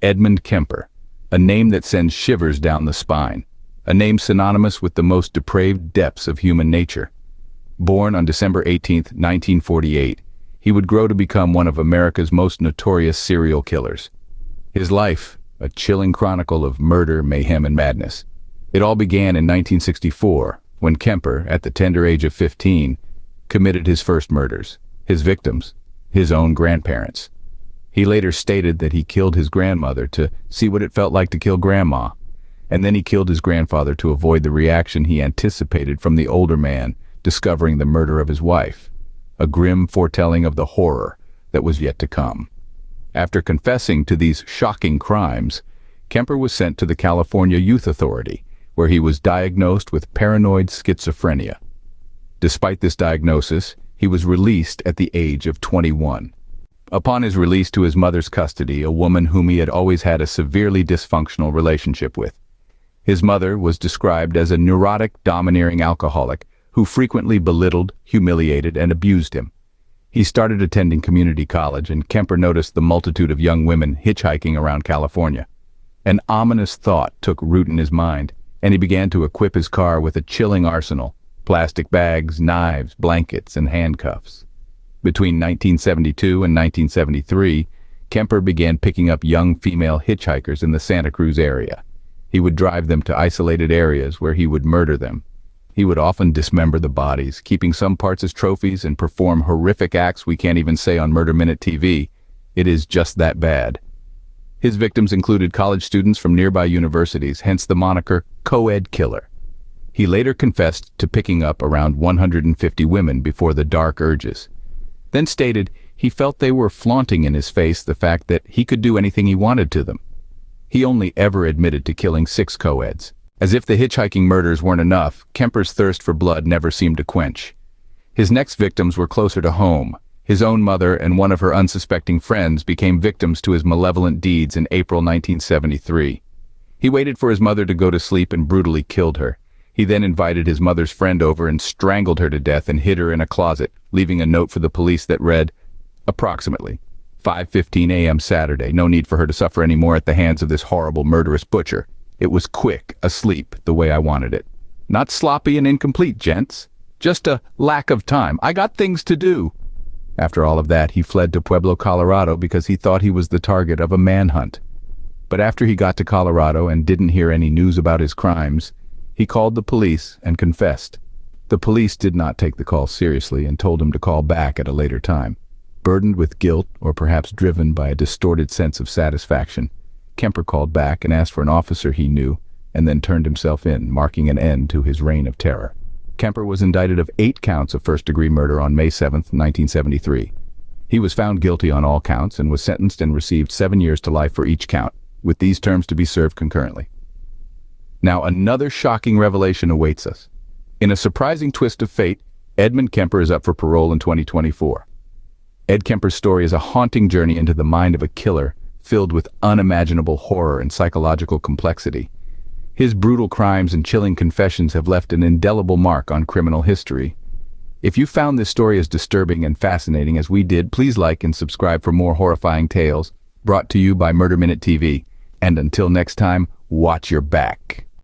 Edmund Kemper, a name that sends shivers down the spine, a name synonymous with the most depraved depths of human nature. Born on December 18, 1948, he would grow to become one of America's most notorious serial killers. His life, a chilling chronicle of murder, mayhem, and madness. It all began in 1964, when Kemper, at the tender age of 15, committed his first murders. His victims, his own grandparents. He later stated that he killed his grandmother to see what it felt like to kill grandma, and then he killed his grandfather to avoid the reaction he anticipated from the older man discovering the murder of his wife, a grim foretelling of the horror that was yet to come. After confessing to these shocking crimes, Kemper was sent to the California Youth Authority, where he was diagnosed with paranoid schizophrenia. Despite this diagnosis, he was released at the age of 21. Upon his release to his mother's custody, a woman whom he had always had a severely dysfunctional relationship with. His mother was described as a neurotic, domineering alcoholic who frequently belittled, humiliated, and abused him. He started attending community college, and Kemper noticed the multitude of young women hitchhiking around California. An ominous thought took root in his mind, and he began to equip his car with a chilling arsenal: plastic bags, knives, blankets, and handcuffs. Between 1972 and 1973, Kemper began picking up young female hitchhikers in the Santa Cruz area. He would drive them to isolated areas where he would murder them. He would often dismember the bodies, keeping some parts as trophies, and perform horrific acts we can't even say on Murder Minute TV. It is just that bad. His victims included college students from nearby universities, hence the moniker co-ed killer. He later confessed to picking up around 150 women before the dark urges, then stated he felt they were flaunting in his face the fact that he could do anything he wanted to them. He only ever admitted to killing 6 co-eds. As if the hitchhiking murders weren't enough, Kemper's thirst for blood never seemed to quench. His next victims were closer to home. His own mother and one of her unsuspecting friends became victims to his malevolent deeds in April 1973. He waited for his mother to go to sleep and brutally killed her. He then invited his mother's friend over and strangled her to death and hid her in a closet, leaving a note for the police that read, approximately 5:15 a.m. Saturday. No need for her to suffer any more at the hands of this horrible, murderous butcher. It was quick, asleep, the way I wanted it. Not sloppy and incomplete, gents. Just a lack of time. I got things to do. After all of that, he fled to Pueblo, Colorado because he thought he was the target of a manhunt. But after he got to Colorado and didn't hear any news about his crimes, he called the police and confessed. The police did not take the call seriously and told him to call back at a later time. Burdened with guilt, or perhaps driven by a distorted sense of satisfaction, Kemper called back and asked for an officer he knew, and then turned himself in, marking an end to his reign of terror. Kemper was indicted of 8 counts of first-degree murder on May 7, 1973. He was found guilty on all counts and was sentenced and received 7 years to life for each count, with these terms to be served concurrently. Now another shocking revelation awaits us. In a surprising twist of fate, Edmund Kemper is up for parole in 2024. Ed Kemper's story is a haunting journey into the mind of a killer filled with unimaginable horror and psychological complexity. His brutal crimes and chilling confessions have left an indelible mark on criminal history. If you found this story as disturbing and fascinating as we did, please like and subscribe for more horrifying tales brought to you by Murder Minute TV. And until next time, watch your back.